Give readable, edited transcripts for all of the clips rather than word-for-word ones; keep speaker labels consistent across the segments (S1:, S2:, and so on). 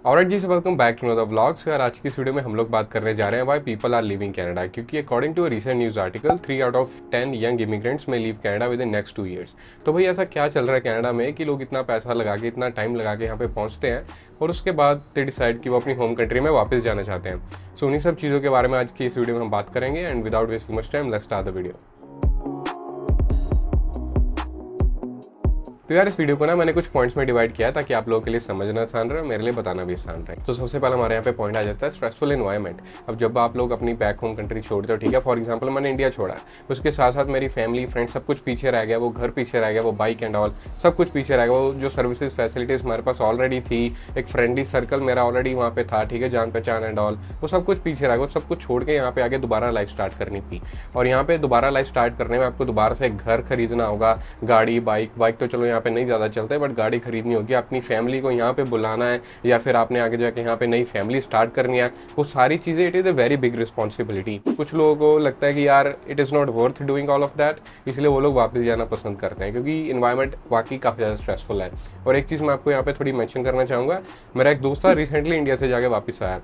S1: Alright ji, welcome back to the vlogs. यार आज की इस वीडियो में हम लोग बात करने जा रहे हैं why people are living Canada, क्योंकि according to a recent news article 3 out of 10 young immigrants में leave Canada within next 2 years. तो भाई ऐसा क्या चल रहा है कनाडा में कि लोग इतना पैसा लगा के इतना टाइम लगा के यहाँ पे पहुंचते हैं और उसके बाद दे डिसाइड कि वो अपनी होम कंट्री में वापस जाना चाहते हैं। सो उन्हीं सब चीज़ों के बारे में आज की इस वीडियो में हम बात करेंगे and without wasting much time let's start the video. तो यार इस वीडियो को ना मैंने कुछ पॉइंट्स में डिवाइड किया है ताकि आप लोगों के लिए समझना आसान रहे, मेरे लिए बताना भी आसान रहे। तो सबसे पहले हमारे यहाँ पे पॉइंट आ जाता है स्ट्रेसफुल एनवायरनमेंट। अब जब आप लोग अपनी बैक होम कंट्री छोड़ते हो, ठीक है, फॉर एग्जांपल मैंने इंडिया छोड़ा, उसके साथ साथ मेरी फैमिली फ्रेंड सब कुछ पीछे रह गया, वो घर पीछे रह गया, वो बाइक एंड ऑल सब कुछ पीछे रह गया, वो जो सर्विसेज फैसिलिटीज़ हमारे पास ऑलरेडी थी, एक फ्रेंडली सर्कल मेरा ऑलरेडी वहाँ पे था, ठीक है, जान पहचान एंड ऑल, वो सब कुछ पीछे रह गया। वो सब कुछ छोड़ के यहाँ पे आगे दोबारा लाइफ स्टार्ट करनी थी। और यहाँ पे दोबारा लाइफ स्टार्ट करने में आपको दोबारा से एक घर खरीदना होगा, गाड़ी बाइक तो चलो यहाँ पे नहीं ज़्यादा चलता है, बट गाड़ी खरीदनी होगी, अपनी फैमिली को यहाँ पे बुलाना है या फिर आपने आगे जाके यहाँ पे नई फैमिली स्टार्ट करनी है, वो सारी चीज़ें it is a very big responsibility. कुछ लोगों को लगता है कि यार it is not worth doing all of that, इसलिए वो लोग वापस जाना पसंद करते हैं क्योंकि इन्वायरमेंट वाकई काफ़ी ज़्यादा स्ट्रेसफुल है। और एक चीज़ मैं आपको यहाँ पे थोड़ी मेंशन करना चाहूँगा, मेरा एक दोस्त था रिसेंटली इंडिया से जाके वापस आया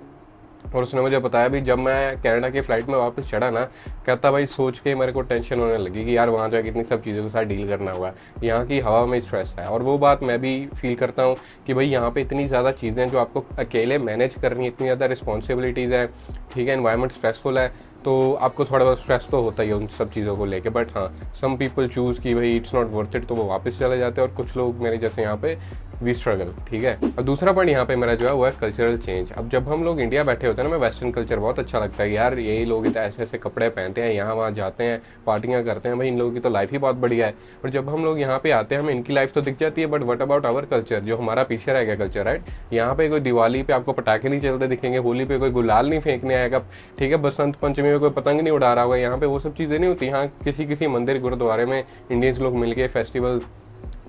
S1: और उसने मुझे बताया भी जब मैं कनाडा की फ़्लाइट में वापस चढ़ा ना, कहता भाई सोच के मेरे को टेंशन होने लगी कि यार वहाँ जाके इतनी सब चीज़ों के साथ डील करना होगा, यहाँ की हवा में स्ट्रेस है। और वो बात मैं भी फील करता हूँ कि भाई यहाँ पे इतनी ज़्यादा चीज़ें हैं जो आपको अकेले मैनेज करनी है, इतनी ज़्यादा रिस्पॉन्सिबिलिटीज़ हैं, ठीक है, एनवायरनमेंट स्ट्रेसफुल है, तो आपको थोड़ा बहुत स्ट्रेस तो होता ही है उन सब चीज़ों को लेके। बट हाँ, सम पीपल चूज़ कि भाई इट्स नॉट वर्थ इट, तो वो वापस चले जाते हैं और कुछ लोग मेरे जैसे यहाँ पे वी स्ट्रगल, ठीक है। और दूसरा पॉइंट यहाँ पे मेरा जो है वो है कल्चरल चेंज। अब जब हम लोग इंडिया बैठे होते हैं ना, मैं वेस्टर्न कल्चर बहुत अच्छा लगता है यार, यही लोग इतने ऐसे ऐसे कपड़े पहनते हैं, यहाँ वहाँ जाते हैं, पार्टियाँ करते हैं, भाई इन लोगों की तो लाइफ ही बहुत बढ़िया है। और जब हम लोग यहाँ पे आते हैं हमें इनकी लाइफ तो दिख जाती है, but what about our culture, जो हमारा पीछे रह गया कल्चर, राइट। यहाँ पे कोई दिवाली पे आपको पटाखे नहीं चलते दिखेंगे, होली पे कोई गुलाल नहीं फेंकने आएगा, ठीक है, बसंत पंचमी में कोई पतंग नहीं उड़ा रहा होगा, यहाँ पे वो सब चीज़ें नहीं होती। यहाँ किसी किसी मंदिर गुरुद्वारे में इंडियंस लोग मिलके फेस्टिवल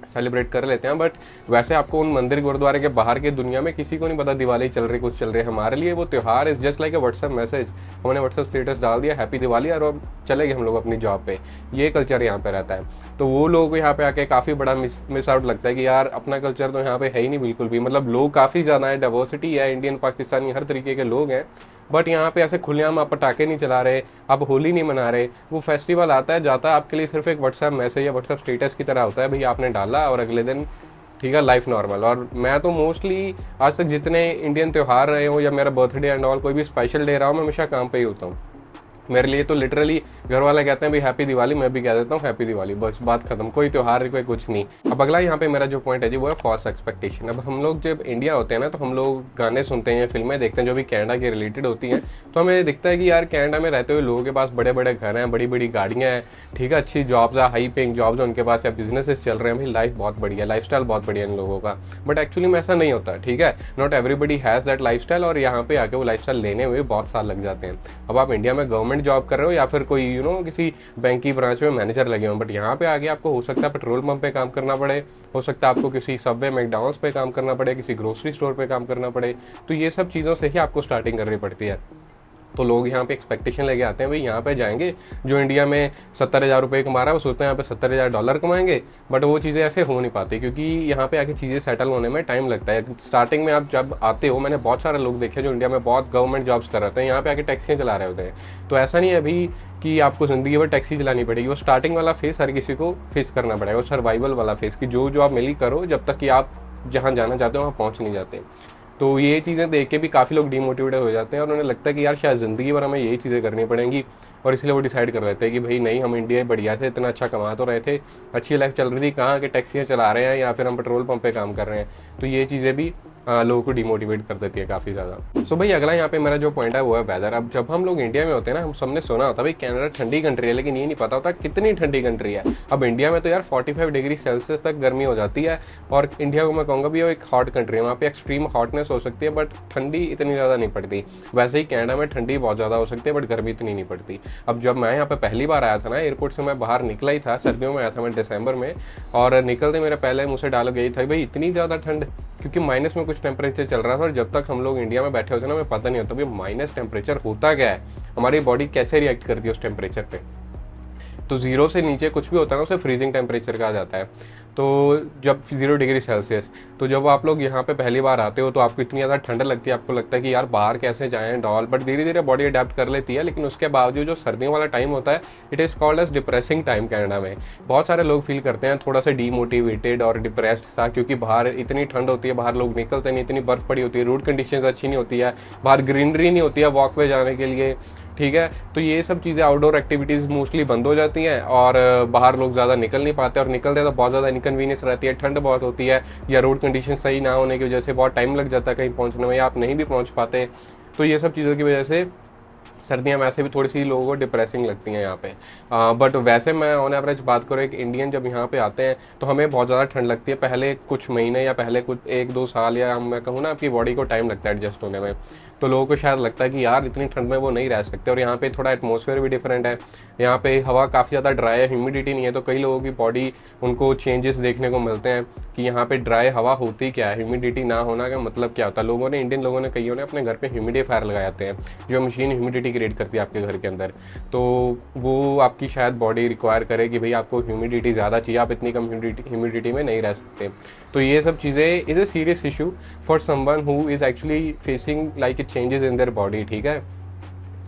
S1: सेलिब्रेट कर लेते हैं, बट वैसे आपको उन मंदिर गुरुद्वारे के बाहर की दुनिया में किसी को नहीं पता दिवाली चल रही, कुछ चल रही है। हमारे लिए वो त्यौहार is just like a WhatsApp message, हमने व्हाट्सएप स्टेटस डाल दिया हैप्पी दिवाली और चले गए हम लोग अपनी जॉब पे। ये कल्चर यहाँ पे रहता है। तो वो लोगों को यहाँ पे आके काफ़ी बड़ा मिस आउट लगता है कि यार अपना कल्चर तो यहाँ पे है ही नहीं बिल्कुल भी। मतलब लोग काफ़ी ज़्यादा है, डाइवर्सिटी है, इंडियन पाकिस्तानी हर तरीके के लोग हैं, बट यहाँ पे ऐसे खुलेआम आप पटाखे नहीं चला रहे, आप होली नहीं मना रहे। वो फेस्टिवल आता है जाता है, आपके लिए सिर्फ एक व्हाट्सएप मैसेज या व्हाट्सएप स्टेटस की तरह होता है, भाई आपने डाला और अगले दिन ठीक है लाइफ नॉर्मल। और मैं तो मोस्टली आज तक जितने इंडियन त्यौहार रहे हो या मेरा बर्थडे एंड ऑल कोई भी स्पेशल डे रहा हो, मैं हमेशा काम पे ही होता हूँ। मेरे लिए तो लिटरली घर वाले कहते हैं भाई हैप्पी दिवाली, मैं भी कह देता हूँ हैप्पी दिवाली, बस बात खत्म, कोई त्यौहार कोई कुछ नहीं। अब अगला यहाँ पे मेरा जो पॉइंट है जी वो है फॉल्स एक्सपेक्टेशन। अब हम लोग जब इंडिया होते हैं ना, तो हम लोग गाने सुनते हैं, फिल्में देखते हैं जो भी कनाडा के रिलेटेड होती हैं, तो हमें दिखता है कि यार कनाडा में रहते हुए लोगों के पास बड़े बड़े घर हैं, बड़ी बड़ी गाड़ियाँ हैं, ठीक है, अच्छी जॉब्स है, हाई पेइंग जॉब्स है उनके पास, या बिजनेसेस चल रहे हैं, भाई लाइफ बहुत बढ़िया, लाइफ स्टाइल बहुत बढ़िया इन लोगों का। बट एक्चुअली में ऐसा नहीं होता, ठीक है, not everybody has that life style, और यहाँ पे आके वो लाइफ स्टाइल लेने हुए बहुत साल लग जाते हैं। अब आप इंडिया में गवर्नमेंट जॉब कर रहे हो या फिर कोई किसी बैंक की ब्रांच में मैनेजर लगे हो, बट यहाँ पे आगे आपको हो सकता है पेट्रोल पंप पे काम करना पड़े, हो सकता है आपको किसी सबवे मैकडॉनल्ड्स पे काम करना पड़े, किसी ग्रोसरी स्टोर पे काम करना पड़े। तो ये सब चीज़ों से ही आपको स्टार्टिंग करनी पड़ती है। तो लोग यहाँ पे एक्सपेक्टेशन लेके आते हैं भाई यहाँ पे जाएंगे, जो इंडिया में 70,000 रुपये कमा रहा है वो सोचते हैं यहाँ पे 70,000 डॉलर कमाएंगे, बट वो चीज़ें ऐसे हो नहीं पाती क्योंकि यहाँ पे आके चीज़ें सेटल होने में टाइम लगता है। स्टार्टिंग में आप जब आते हो, मैंने बहुत सारे लोग देखे जो इंडिया में बहुत गवर्नमेंट जॉब्स कर रहे थे, यहाँ पे आके टैक्सियाँ चला रहे होते हैं। तो ऐसा नहीं है अभी कि आपको ज़िंदगी भर टैक्सी चलानी पड़ेगी, वो स्टार्टिंग वाला फेस हर किसी को फेस करना पड़ेगा, वो सर्वाइवल वाला फेस कि जो आप मिली करो जब तक कि आप जहाँ जाना चाहते हो वहाँ पहुँच नहीं जाते। तो ये चीज़ें देख के भी काफ़ी लोग डिमोटिवेटेड हो जाते हैं और उन्हें लगता है कि यार शायद ज़िंदगी भर हमें यही चीज़ें करनी पड़ेंगी, और इसलिए वो डिसाइड कर लेते हैं कि भाई नहीं, हम इंडिया बढ़िया थे, इतना अच्छा कमा तो रहे थे, अच्छी लाइफ चल रही थी, कहाँ के टैक्सियाँ चला रहे हैं या फिर हम पेट्रोल पंप पे काम कर रहे हैं। तो ये चीज़ें भी लोगों को डिमोटिवेट कर देती है काफ़ी ज़्यादा। सो भाई अगला यहाँ पे मेरा जो पॉइंट है वो है वेदर। अब जब हम लोग इंडिया में होते हैं ना, हम सबने सुना होता है भाई कनाडा ठंडी कंट्री है, लेकिन ये नहीं पता होता कितनी ठंडी कंट्री है। अब इंडिया में तो यार 45 डिग्री सेल्सियस तक गर्मी हो जाती है, और इंडिया को मैं कहूँगा भी वो एक हॉट कंट्री है, वहाँ पे एक्सट्रीम हॉटनेस हो सकती है, बट ठंडी इतनी ज़्यादा नहीं पड़ती। वैसे ही कनाडा में ठंडी बहुत ज़्यादा हो सकती है, बट गर्मी इतनी नहीं पड़ती। अब जब मैं यहाँ पे पहली बार आया था ना, एयरपोर्ट से मैं बाहर निकला ही था, सर्दियों में आया था मैं दिसंबर में, और निकलते मेरे पहले मुँह से डायलॉग यही था भाई इतनी ज़्यादा ठंड, क्योंकि माइनस में कुछ टेम्परेचर चल रहा था। और जब तक हम लोग इंडिया में बैठे होते ना, हमें पता नहीं होता भाई माइनस टेम्परेचर होता क्या है, हमारी बॉडी कैसे रिएक्ट करती है उस टेम्परेचर पे। तो ज़ीरो से नीचे कुछ भी होता है ना उसे फ्रीजिंग टेम्परेचर कहा जाता है। तो जब 0 डिग्री सेल्सियस, तो जब आप लोग यहाँ पे पहली बार आते हो तो आपको इतनी ज़्यादा ठंड लगती है, आपको लगता है कि यार बाहर कैसे जाएं डॉल, बट धीरे धीरे बॉडी अडेप्ट कर लेती है। लेकिन उसके बावजूद जो सर्दियों वाला टाइम होता है, it is called as depressing time Canada में। बहुत सारे लोग फील करते हैं थोड़ा सा डीमोटिवेटेड और डिप्रेस्ड सा, क्योंकि बाहर इतनी ठंड होती है, बाहर लोग निकलते नहीं, इतनी बर्फ़ पड़ी होती है, रोड कंडीशन अच्छी नहीं होती है, बाहर ग्रीनरी नहीं होती है वॉक पे जाने के लिए, ठीक है। तो ये सब चीज़ें आउटडोर एक्टिविटीज़ मोस्टली बंद हो जाती हैं और बाहर लोग ज़्यादा निकल नहीं पाते, और निकलते तो बहुत ज़्यादा इनकन्वीनियंस रहती है, ठंड बहुत होती है, या रोड कंडीशन सही ना होने की वजह से बहुत टाइम लग जाता है कहीं पहुंचने में, या आप नहीं भी पहुंच पाते। तो ये सब चीज़ों की वजह से सर्दियाँ वैसे भी थोड़ी सी लोगों को डिप्रेसिंग लगती हैं यहाँ पे। बट वैसे मैं ऑन एवरेज बात करूँ, एक इंडियन जब यहाँ पे आते हैं तो हमें बहुत ज़्यादा ठंड लगती है पहले कुछ महीने, या पहले कुछ 1-2 साल, या मैं कहूँ ना आपकी बॉडी को टाइम लगता है एडजस्ट होने में। तो लोगों को शायद लगता है कि यार इतनी ठंड में वो नहीं रह सकते। और यहाँ पे थोड़ा एटमॉस्फेयर भी डिफरेंट है, यहाँ पे हवा काफ़ी ज़्यादा ड्राई है, ह्यूमिडिटी नहीं है, तो कई लोगों की बॉडी उनको चेंजेस देखने को मिलते हैं कि यहाँ पे ड्राई हवा होती क्या है, ह्यूमिडिटी ना होना का मतलब क्या होता है। लोगों ने, इंडियन लोगों ने, कईयों ने अपने घर पे ह्यूमिडिफायर लगाए जाते हैं, जो मशीन ह्यूमिडिटी क्रिएट करती है आपके घर के अंदर। तो वो आपकी शायद बॉडी रिक्वायर करे कि भाई आपको ह्यूमिडिटी ज़्यादा चाहिए, आप इतनी कम ह्यूमिडिटी में नहीं रह सकते। तो ये सब चीज़ें is a serious issue for someone who is actually facing like changes in their body, ठीक है।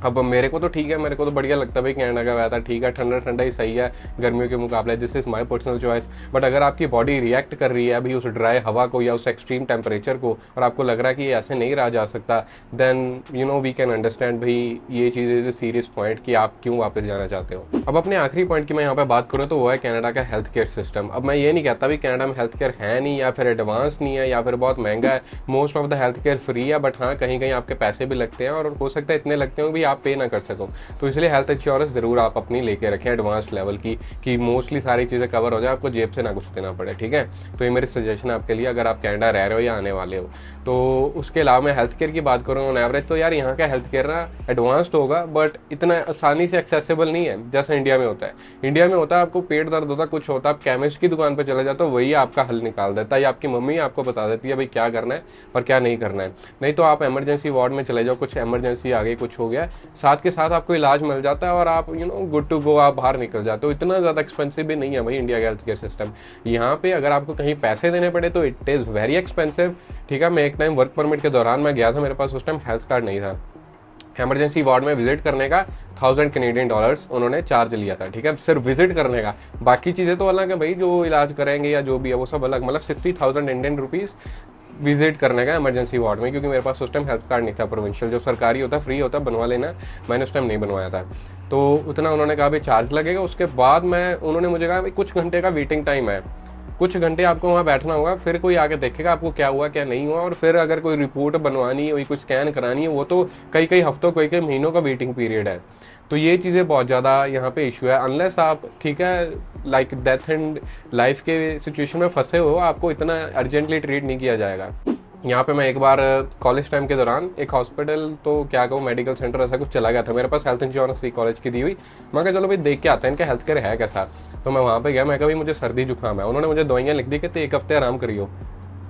S1: अब मेरे को तो ठीक है, मेरे को तो बढ़िया लगता है भाई कनाडा का वेदर, ठीक है, ठंडा ठंडा ही सही है गर्मियों के मुकाबले, this is my personal choice. But अगर आपकी बॉडी रिएक्ट कर रही है अभी उस ड्राई हवा को या उस एक्सट्रीम टेम्परेचर को, और आपको लग रहा है कि ये ऐसे नहीं रहा जा सकता, then you know we can understand भाई ये चीज़ इज़ अ सीरियस पॉइंट कि आप क्यों वापस जाना चाहते हो। अब अपने आखिरी पॉइंट की मैं यहाँ पे बात करूँ तो वो है कनाडा का हेल्थ केयर सिस्टम। अब मैं ये नहीं कहता भी कनाडा में हेल्थ केयर है नहीं, या फिर एडवांस नहीं है, या फिर बहुत महंगा है। Most of the health care free है, बट हाँ कहीं कहीं आपके पैसे भी लगते हैं, और हो सकता है इतने लगते हो भी आप पे ना कर सको। तो इसलिए हेल्थ इंश्योरेंस जरूर आप अपनी लेके रखें एडवांस लेवल की, कि मोस्टली सारी चीज़ें कवर हो जाए, आपको जेब से ना कुछ देना पड़े, ठीक है। तो ये मेरी सजेशन है आपके लिए अगर आप कनाडा रह रहे हो या आने वाले हो। तो उसके अलावा मैं हेल्थ केयर की बात करूँ ऑन एवरेज, तो यार यहाँ का हेल्थ केयर ना एडवांस्ड होगा, बट इतना आसानी से एक्सेसिबल नहीं है जैसे इंडिया में होता है। इंडिया में होता है आपको पेट दर्द होता, कुछ होता, आप केमिस्ट की दुकान पर चले जाते हो, वही आपका हल निकाल देता है, या आपकी मम्मी आपको बता देती है भाई क्या करना है और क्या नहीं करना है। नहीं तो आप इमरजेंसी वार्ड में चले जाओ, कुछ इमरजेंसी आ गई, कुछ हो गया, साथ के साथ आपको इलाज मिल जाता है और आप you know good to go, आप बाहर निकल जाते हो। इतना ज़्यादा एक्सपेंसिव भी नहीं है भाई इंडिया का हेल्थ केयर सिस्टम। यहाँ पे अगर आपको कहीं पैसे देने पड़े तो इट इज़ वेरी एक्सपेंसिव, ठीक है। मैं एक टाइम वर्क परमिट के दौरान मैं गया था, मेरे पास उस टाइम हेल्थ कार्ड नहीं था, इमरजेंसी वार्ड में विजिट करने का 1000 कैनेडियन डॉलर्स उन्होंने चार्ज लिया था, ठीक है, सिर्फ विजिट करने का। बाकी चीज़ें तो अलग है भाई, जो इलाज करेंगे या जो भी है वो सब अलग, मतलब 60,000 इंडियन रुपीज़ विजिट करने का इमरजेंसी वार्ड में। क्योंकि मेरे पास उस टाइम हेल्थ कार्ड नहीं था प्रोविंशियल, जो सरकारी होता है फ्री होता है, बनवा लेना, मैंने उस टाइम नहीं बनवाया था। तो उतना उन्होंने कहा भाई चार्ज लगेगा। उसके बाद उन्होंने मुझे कहा भाई कुछ घंटे का वेटिंग टाइम है, कुछ घंटे आपको वहाँ बैठना होगा, फिर कोई आके देखेगा आपको क्या हुआ क्या नहीं हुआ, और फिर अगर कोई रिपोर्ट बनवानी है, कोई स्कैन करानी है, वो तो कई कई हफ्तों कई कई महीनों का वेटिंग पीरियड है। तो ये चीज़ें बहुत ज़्यादा यहाँ पे इशू है, अनलेस आप, ठीक है, लाइक डेथ एंड लाइफ के सिचुएशन में फंसे हो, आपको इतना अर्जेंटली ट्रीट नहीं किया जाएगा। यहाँ पे मैं एक बार कॉलेज टाइम के दौरान एक हॉस्पिटल, तो क्या कहूँ, मेडिकल सेंटर ऐसा कुछ चला गया था, मेरे पास हेल्थ इंश्योरेंस थी कॉलेज की दी हुई। मैं कहा चलो भाई देख के आते हैं इनका हेल्थ केयर है कैसा। तो मैं वहाँ पे गया, मैं कहा भाई मुझे सर्दी जुकाम है, उन्होंने मुझे दवाइयाँ लिख दी कि 1 हफ्ते आराम करियो।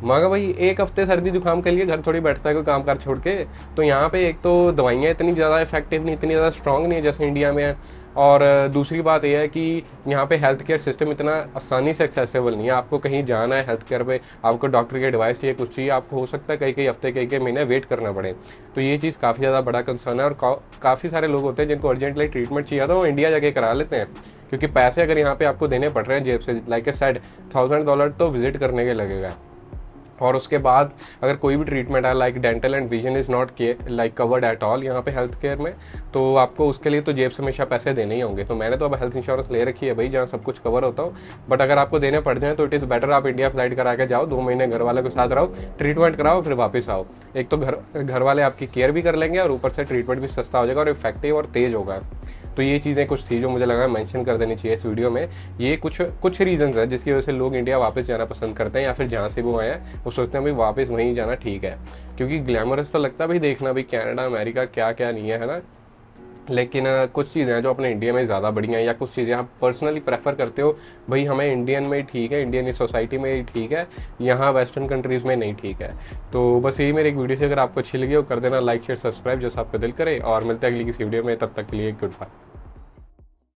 S1: मैं कहा भाई 1 हफ्ते सर्दी जुकाम के लिए घर थोड़ी बैठता है कोई काम कार छोड़ के। तो यहाँ पे एक तो दवाइयाँ इतनी ज़्यादा इफेक्टिव नहीं, इतनी ज़्यादा स्ट्रॉन्ग नहीं है जैसे इंडिया में है, और दूसरी बात यह है कि यहाँ पे हेल्थ केयर सिस्टम इतना आसानी से एक्सेसिबल नहीं है। आपको कहीं जाना है हेल्थ केयर पे, आपको डॉक्टर की एडवाइस चाहिए, कुछ चाहिए, आपको हो सकता है कई कई हफ्ते कई कई महीने वेट करना पड़े। तो ये चीज़ काफ़ी ज़्यादा बड़ा कंसर्न है, और काफ़ी सारे लोग होते हैं जिनको अर्जेंटली ट्रीटमेंट चाहिए था, वो इंडिया जाके करा लेते हैं, क्योंकि पैसे अगर यहाँ पे आपको देने पड़ रहे हैं जेब से, लाइक ए सेड $1000 तो विजिट करने के लगेगा। और उसके बाद अगर कोई भी ट्रीटमेंट है, like dental and vision is not like covered at all यहाँ पे हेल्थ केयर में, तो आपको उसके लिए तो जेब से हमेशा पैसे देने ही होंगे। तो मैंने तो अब हेल्थ इंश्योरेंस ले रखी है भाई, जहाँ सब कुछ कवर होता हो। बट अगर आपको देने पड़ जाए तो इट इज़ बेटर आप इंडिया फ्लाइट करा के जाओ, 2 महीने घर वाले के साथ रहो, ट्रीटमेंट कराओ, फिर वापस आओ। एक तो घर वाले आपकी केयर भी कर लेंगे, और ऊपर से ट्रीटमेंट भी सस्ता हो जाएगा और इफेक्टिव और तेज़ होगा। तो ये चीज़ें कुछ थी जो मुझे लगा मेंशन कर देनी चाहिए इस वीडियो में। ये कुछ रीजंस है जिसकी वजह से लोग इंडिया वापस जाना पसंद करते हैं, या फिर जहाँ से वो आए हैं वो सोचते हैं भाई वापस वहीं जाना ठीक है, क्योंकि ग्लैमरस तो लगता है भाई देखना भाई कनाडा अमेरिका क्या क्या नहीं है ना। लेकिन कुछ चीज़ें हैं जो अपने इंडिया में ज़्यादा बढ़िया हैं, या कुछ चीज़ें आप पर्सनली प्रेफर करते हो भाई हमें इंडियन में ही ठीक है, इंडियन सोसाइटी में ही ठीक है, यहाँ वेस्टर्न कंट्रीज़ में नहीं ठीक है। तो बस यही मेरी एक वीडियो से अगर आपको अच्छी लगी हो कर देना लाइक शेयर सब्सक्राइब जैसा आपका दिल करे, और मिलते हैं अगली किसी वीडियो में, तब तक के लिए गुड बाय।